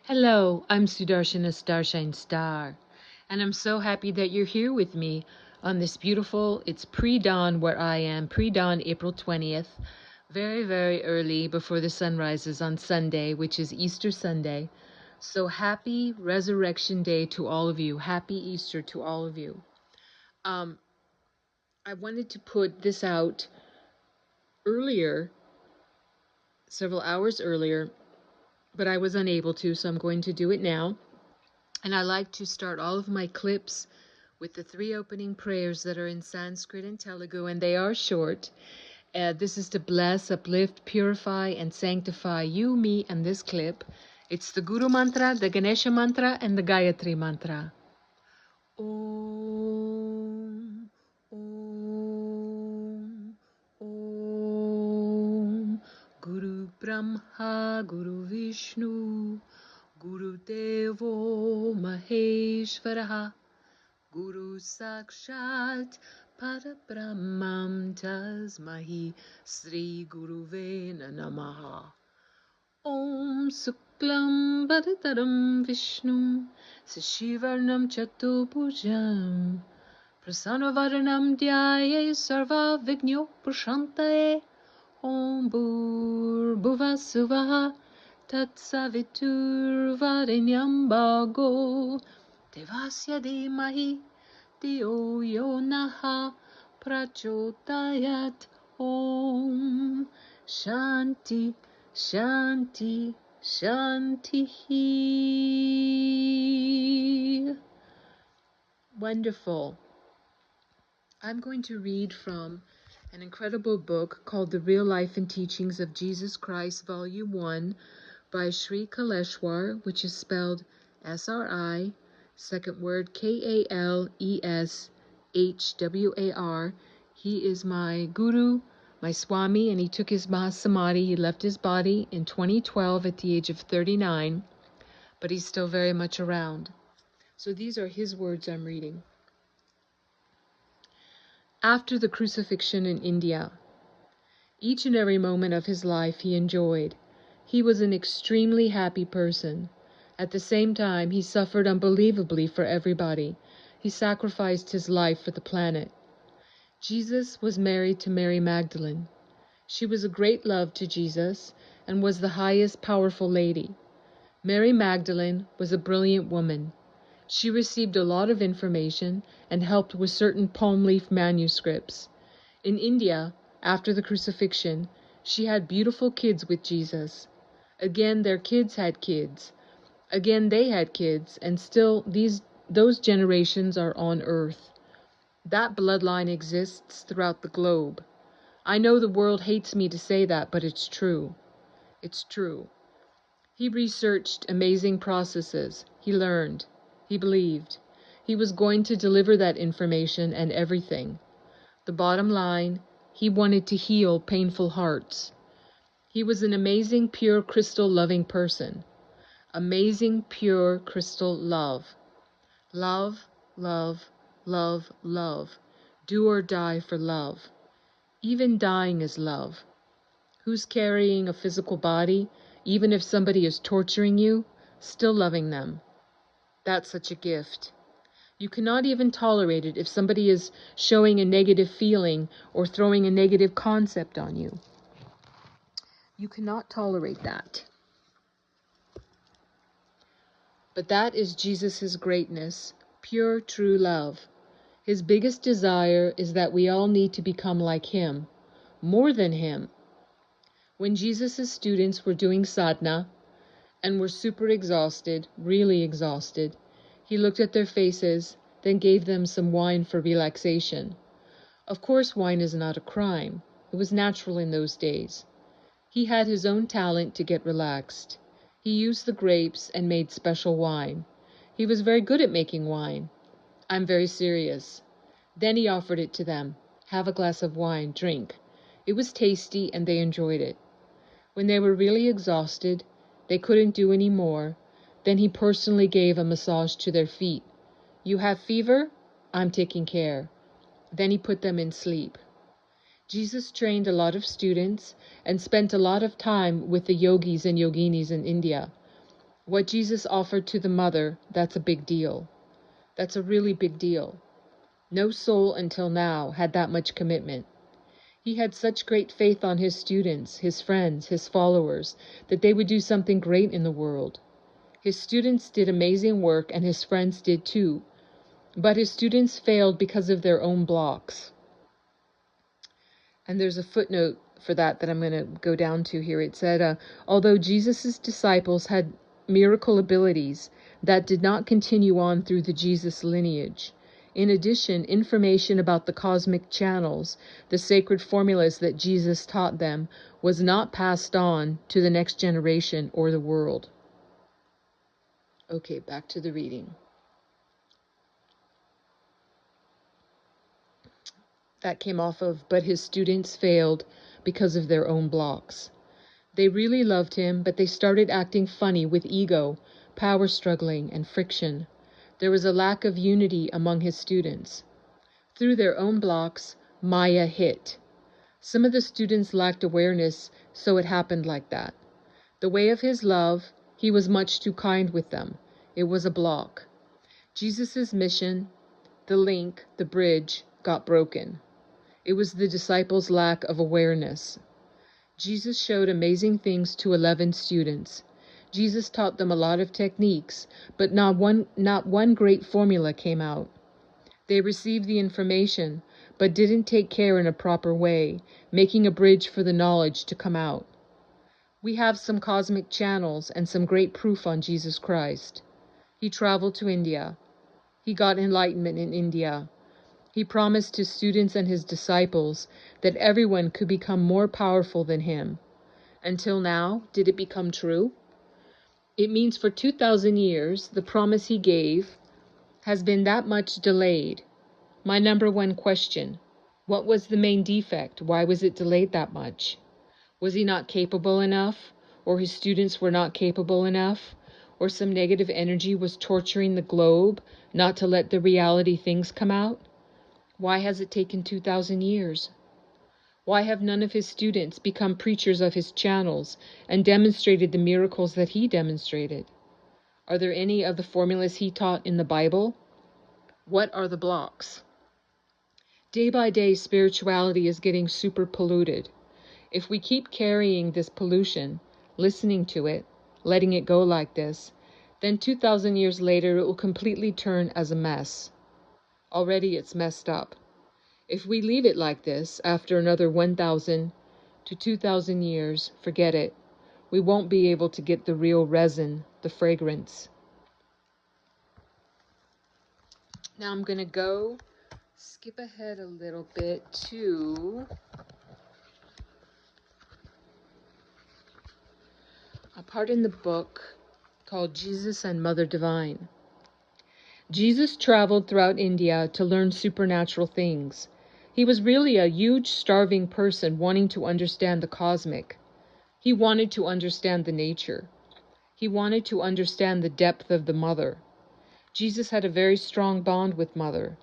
Hello, I'm Sudarshana Starshine Star, and I'm so happy that you're here with me on this beautiful, it's pre-dawn where I am, pre-dawn April 20th, very, very early before the sun rises on Sunday, which is Easter Sunday. So happy Resurrection Day to all of you. Happy Easter to all of you. I wanted to put this out earlier, several hours earlier, but I was unable to, so I'm going to do it now. And I like to start all of my clips with the 3 opening prayers that are in Sanskrit and Telugu, and they are short. This is to bless, uplift, purify, and sanctify you, me, and this clip. It's the Guru Mantra, the Ganesha Mantra, and the Gayatri Mantra. Om, Om, Om, Guru Brahma, Guru Vishnu, Guru Devo Maheshwaraha, Guru Sakshat Parabrahmam Tasmahi Sri Guruve Namaha. Om Suklam Bharataram Vishnum Sashivarnam Chatupujam Prasanavaranam Dhyaye Sarva Vigno Prashantaye. Om Bhuvasuvaha Tatsavitur Varenyam Bhago Devasya Dhimahi Dhiyo Yo Naha Prachodayat. Om Shanti Shanti Shanti. Wonderful. I'm going to read from an incredible book called The Real Life and Teachings of Jesus Christ, Vol.1 by Sri Kaleshwar, which is spelled S-R-I, second word K-A-L-E-S-H-W-A-R. He is my guru, my Swami, and he took his Mahasamadhi. He left his body in 2012 at the age of 39, but he's still very much around. So these are his words I'm reading. After the crucifixion in India, each and every moment of his life he enjoyed. He was an extremely happy person. At the same time, he suffered unbelievably for everybody. He sacrificed his life for the planet. Jesus was married to Mary Magdalene. She was a great love to Jesus and was the highest powerful lady. Mary Magdalene was a brilliant woman. She received a lot of information and helped with certain palm leaf manuscripts. In India, after the crucifixion, she had beautiful kids with Jesus. Again, their kids had kids. Again, they had kids, and still those generations are on earth. That bloodline exists throughout the globe. I know the world hates me to say that, but it's true. It's true. He researched amazing processes. He learned. He believed. He was going to deliver that information and everything. The bottom line, he wanted to heal painful hearts. He was an amazing, pure, crystal-loving person. Amazing, pure, crystal love. Love, love, love, love. Do or die for love. Even dying is love. Who's carrying a physical body, even if somebody is torturing you, still loving them? That's such a gift. You cannot even tolerate it if somebody is showing a negative feeling or throwing a negative concept on you. You cannot tolerate that. But that is Jesus' greatness, pure, true love. His biggest desire is that we all need to become like him, more than him. When Jesus' students were doing sadhana and were super exhausted, really exhausted, he looked at their faces, then gave them some wine for relaxation. Of course, wine is not a crime. It was natural in those days. He had his own talent to get relaxed. He used the grapes and made special wine. He was very good at making wine. I'm very serious. Then he offered it to them. Have a glass of wine, drink. It was tasty and they enjoyed it. When they were really exhausted, they couldn't do any more, then he personally gave a massage to their feet. You have fever? I'm taking care. Then he put them in sleep. Jesus trained a lot of students and spent a lot of time with the yogis and yoginis in India. What Jesus offered to the mother, that's a big deal. That's a really big deal. No soul until now had that much commitment. He had such great faith on his students, his friends, his followers, that they would do something great in the world. His students did amazing work, and his friends did too. But his students failed because of their own blocks. And there's a footnote for that I'm going to go down to here. It said, although Jesus' disciples had miracle abilities, that did not continue on through the Jesus lineage. In addition, information about the cosmic channels, the sacred formulas that Jesus taught them, was not passed on to the next generation or the world. Okay, back to the reading. That came off of, but his students failed because of their own blocks. They really loved him, but they started acting funny with ego, power struggling, and friction. There was a lack of unity among his students. Through their own blocks, Maya hit. Some of the students lacked awareness, so it happened like that. The way of his love, he was much too kind with them. It was a block. Jesus' mission, the link, the bridge, got broken. It was the disciples' lack of awareness. Jesus showed amazing things to 11 students. Jesus taught them a lot of techniques, but not one great formula came out. They received the information, but didn't take care in a proper way, making a bridge for the knowledge to come out. We have some cosmic channels and some great proof on Jesus Christ. He traveled to India. He got enlightenment in India. He promised his students and his disciples that everyone could become more powerful than him. Until now, did it become true? It means for 2,000 years, the promise he gave has been that much delayed. My number one question, what was the main defect? Why was it delayed that much? Was he not capable enough? Or his students were not capable enough? Or some negative energy was torturing the globe not to let the reality things come out? Why has it taken 2,000 years? Why have none of his students become preachers of his channels and demonstrated the miracles that he demonstrated? Are there any of the formulas he taught in the Bible? What are the blocks? Day by day, spirituality is getting super polluted. If we keep carrying this pollution, listening to it, letting it go like this, then 2,000 years later it will completely turn as a mess. Already it's messed up. If we leave it like this, after another 1,000 to 2,000 years, forget it. We won't be able to get the real resin, the fragrance. Now I'm going to skip ahead a little bit to a part in the book called Jesus and Mother Divine. Jesus traveled throughout India to learn supernatural things. He was really a huge starving person wanting to understand the cosmic. He wanted to understand the nature. He wanted to understand the depth of the mother. Jesus had a very strong bond with Mother.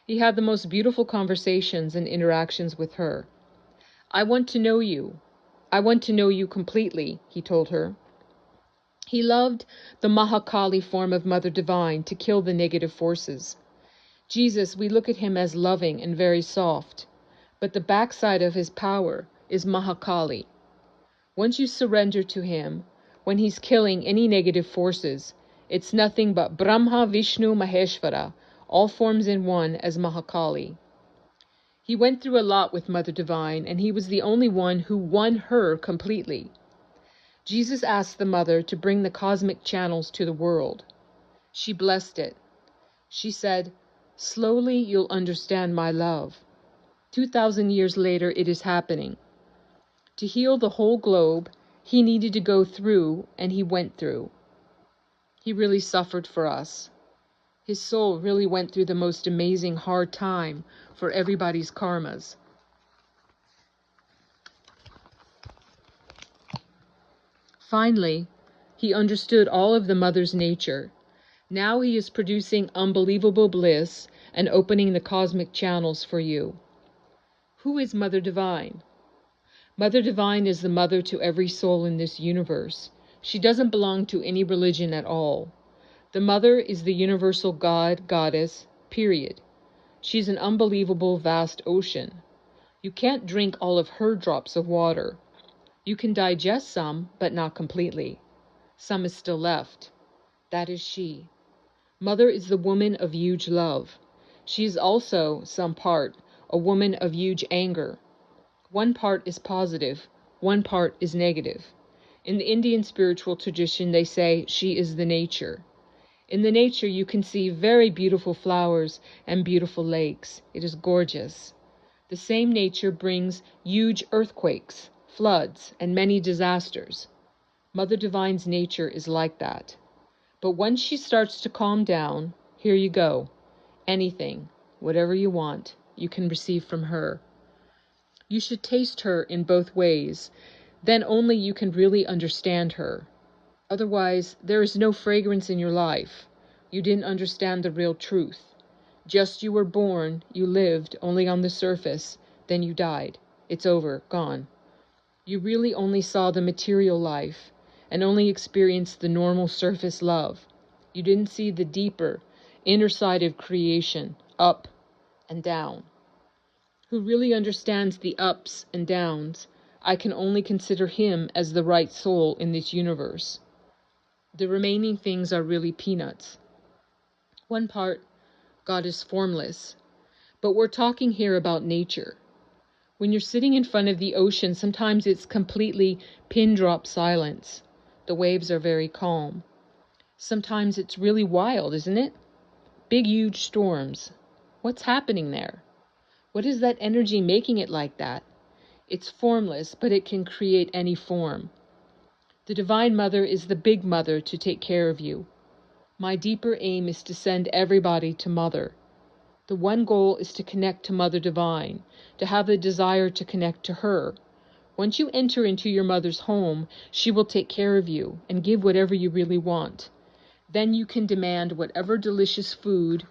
He had the most beautiful conversations and interactions with her. I want to know you. I want to know you completely, he told her. He loved the Mahakali form of Mother Divine to kill the negative forces. Jesus, we look at him as loving and very soft, but the backside of his power is Mahakali. Once you surrender to him, when he's killing any negative forces, it's nothing but Brahma, Vishnu, Maheshvara, all forms in one as Mahakali. He went through a lot with Mother Divine, and he was the only one who won her completely. Jesus asked the Mother to bring the cosmic channels to the world. She blessed it. She said, "Slowly you'll understand my love." 2,000 years later, it is happening. To heal the whole globe, he needed to go through, and he went through. He really suffered for us. His soul really went through the most amazing hard time for everybody's karmas. Finally, he understood all of the Mother's nature. Now he is producing unbelievable bliss and opening the cosmic channels for you. Who is Mother Divine? Mother Divine is the mother to every soul in this universe. She doesn't belong to any religion at all. The mother is the universal God, goddess, period. She's an unbelievable vast ocean. You can't drink all of her drops of water. You can digest some, but not completely. Some is still left. That is she. Mother is the woman of huge love. She is also, some part, a woman of huge anger. One part is positive, one part is negative. In the Indian spiritual tradition, they say she is the nature. In the nature, you can see very beautiful flowers and beautiful lakes. It is gorgeous. The same nature brings huge earthquakes, floods, and many disasters. Mother Divine's nature is like that. But once she starts to calm down, here you go. Anything, whatever you want, you can receive from her. You should taste her in both ways. Then only you can really understand her. Otherwise, there is no fragrance in your life. You didn't understand the real truth. Just you were born, you lived, only on the surface, then you died. It's over, gone. You really only saw the material life, and only experienced the normal surface love. You didn't see the deeper, inner side of creation, up and down. Who really understands the ups and downs, I can only consider him as the right soul in this universe. The remaining things are really peanuts. One part, God is formless, but we're talking here about nature. When you're sitting in front of the ocean, sometimes it's completely pin drop silence. The waves are very calm. Sometimes it's really wild, isn't it? Big, huge storms. What's happening there? What is that energy making it like that? It's formless, but it can create any form. The Divine Mother is the big mother to take care of you. My deeper aim is to send everybody to Mother. The one goal is to connect to Mother Divine, to have the desire to connect to her. Once you enter into your mother's home, she will take care of you and give whatever you really want. Then you can demand whatever delicious food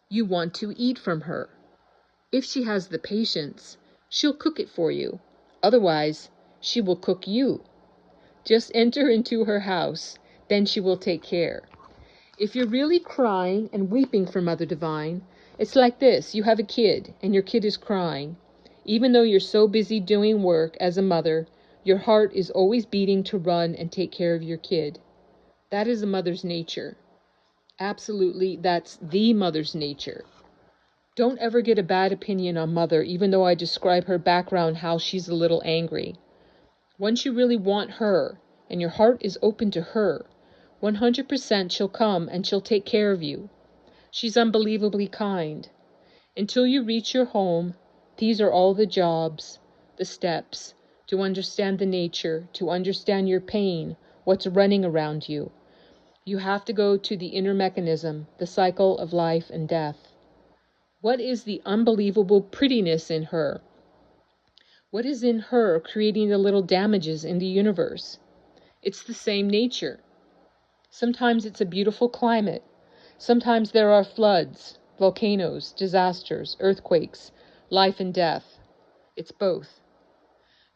you want to eat from her. If she has the patience, she'll cook it for you. Otherwise, she will cook you. Just enter into her house, then she will take care. If you're really crying and weeping for Mother Divine, it's like this. You have a kid, and your kid is crying. Even though you're so busy doing work as a mother, your heart is always beating to run and take care of your kid. That is a mother's nature. Absolutely, that's the mother's nature. Don't ever get a bad opinion on Mother, even though I describe her background, how she's a little angry. Once you really want her, and your heart is open to her, 100% she'll come and she'll take care of you. She's unbelievably kind. Until you reach your home, these are all the jobs, the steps, to understand the nature, to understand your pain, what's running around you. You have to go to the inner mechanism, the cycle of life and death. What is the unbelievable prettiness in her? What is in her creating the little damages in the universe? It's the same nature. Sometimes it's a beautiful climate. Sometimes there are floods, volcanoes, disasters, earthquakes, life and death. It's both.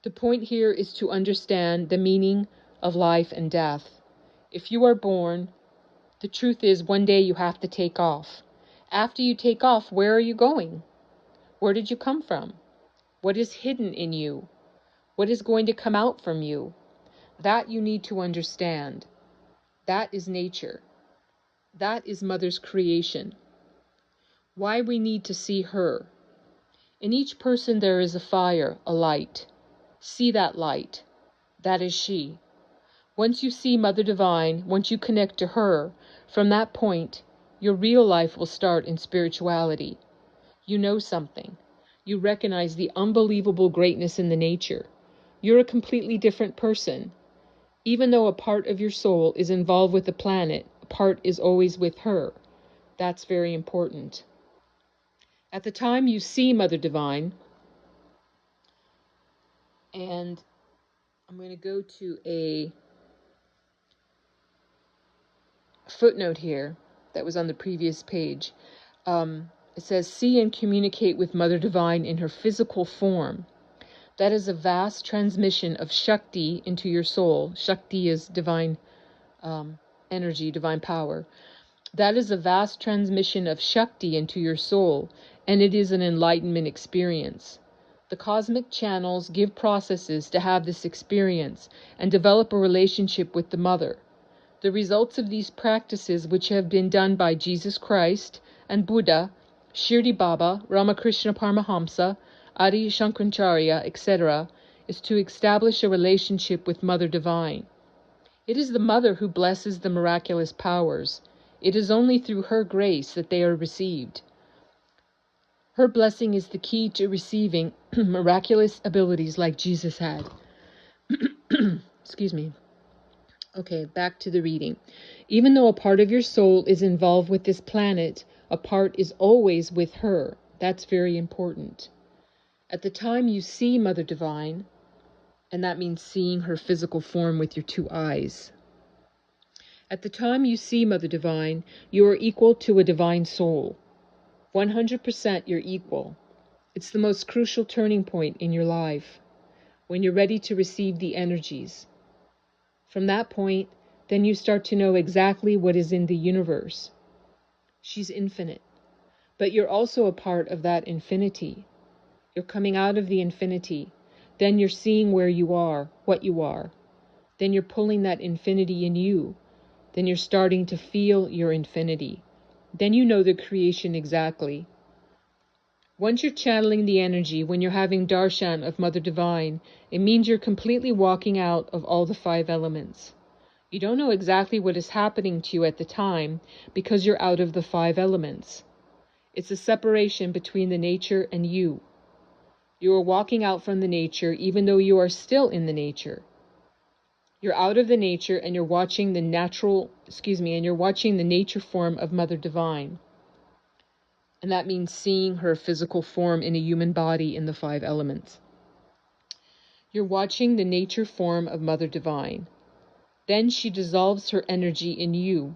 The point here is to understand the meaning of life and death. If you are born, the truth is one day you have to take off. After you take off, where are you going? Where did you come from? What is hidden in you? What is going to come out from you? That you need to understand. That is nature. That is Mother's creation. Why we need to see her. In each person there is a fire, a light. See that light. That is she. Once you see Mother Divine, once you connect to her, from that point, your real life will start in spirituality. You know something. You recognize the unbelievable greatness in the nature. You're a completely different person. Even though a part of your soul is involved with the planet, a part is always with her. That's very important. At the time you see Mother Divine, and I'm going to go to a footnote here that was on the previous page. It says, see and communicate with Mother Divine in her physical form. That is a vast transmission of Shakti into your soul. Shakti is divine energy, divine power. That is a vast transmission of Shakti into your soul, and it is an enlightenment experience. The cosmic channels give processes to have this experience and develop a relationship with the Mother. The results of these practices, which have been done by Jesus Christ and Buddha, Shirdi Baba, Ramakrishna Paramahamsa, Adi Shankaracharya, etc., is to establish a relationship with Mother Divine. It is the Mother who blesses the miraculous powers. It is only through her grace that they are received. Her blessing is the key to receiving miraculous abilities like Jesus had. Excuse me. Okay, back to the reading. Even though a part of your soul is involved with this planet, a part is always with her. That's very important. At the time you see Mother Divine, and that means seeing her physical form with your two eyes. At the time you see Mother Divine, you are equal to a divine soul. 100% you're equal. It's the most crucial turning point in your life, when you're ready to receive the energies. From that point, then you start to know exactly what is in the universe. She's infinite, but you're also a part of that infinity. You're coming out of the infinity. Then you're seeing where you are, what you are. Then you're pulling that infinity in you. Then you're starting to feel your infinity. Then you know the creation exactly. Once you're channeling the energy, when you're having darshan of Mother Divine, it means you're completely walking out of all the 5 elements. You don't know exactly what is happening to you at the time because you're out of the 5 elements. It's a separation between the nature and you. You are walking out from the nature even though you are still in the nature. You're out of the nature and you're watching the nature form of Mother Divine. And that means seeing her physical form in a human body in the 5 elements. You're watching the nature form of Mother Divine. Then she dissolves her energy in you.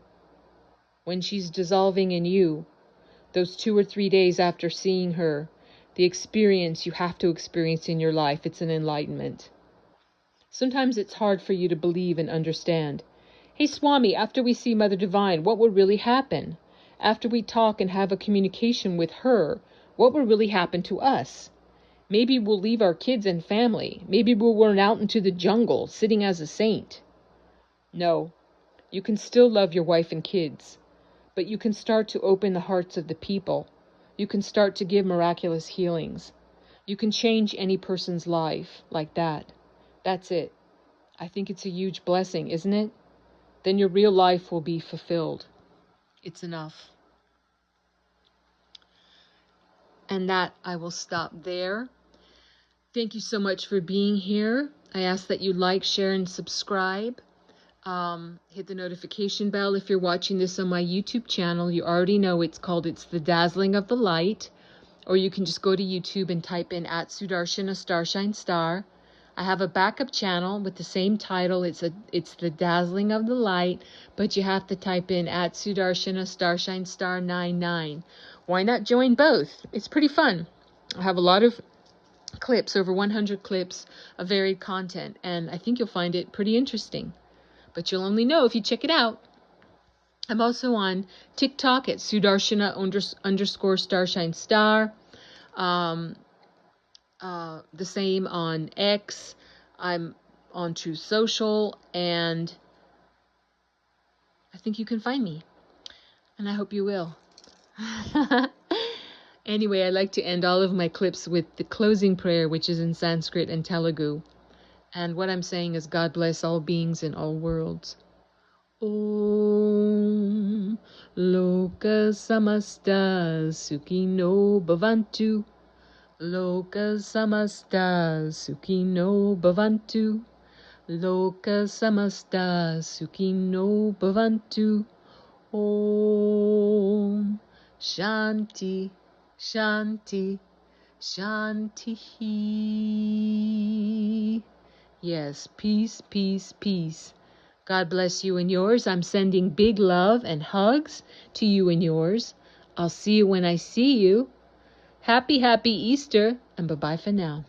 When she's dissolving in you, those 2 or 3 days after seeing her, the experience you have to experience in your life, it's an enlightenment. Sometimes it's hard for you to believe and understand. Hey Swami, after we see Mother Divine, what will really happen? After we talk and have a communication with her, what will really happen to us? Maybe we'll leave our kids and family. Maybe we'll run out into the jungle, sitting as a saint. No, you can still love your wife and kids, but you can start to open the hearts of the people. You can start to give miraculous healings. You can change any person's life like that. That's it. I think it's a huge blessing, isn't it? Then your real life will be fulfilled. It's enough. And that I will stop there. Thank you so much for being here. I ask that you like, share, and subscribe. Hit the notification bell if you're watching this on my YouTube channel. You already know it's the Dazzling of the Light. Or you can just go to YouTube and type in @Sudarshana Starshine Star. I have a backup channel with the same title. It's the Dazzling of the Light, but you have to type in @Sudarshana Starshine Star 99. Why not join both? It's pretty fun. I have a lot of clips, over 100 clips of varied content, and I think you'll find it pretty interesting. But you'll only know if you check it out. I'm also on TikTok at Sudarshana _ Starshine Star. The same on X. I'm on True Social, and I think you can find me, and I hope you will. Anyway, I like to end all of my clips with the closing prayer, which is in Sanskrit and Telugu. And what I'm saying is, God bless all beings in all worlds. Om Loka Samasta Sukhino Bhavantu. Loka Samasta Sukhino Bhavantu. Loka Samasta Sukhino Bhavantu. Om Shanti Shanti Shanti. Yes, peace, peace, peace. God bless you and yours. I'm sending big love and hugs to you and yours. I'll see you when I see you. Happy Easter, and bye-bye for now.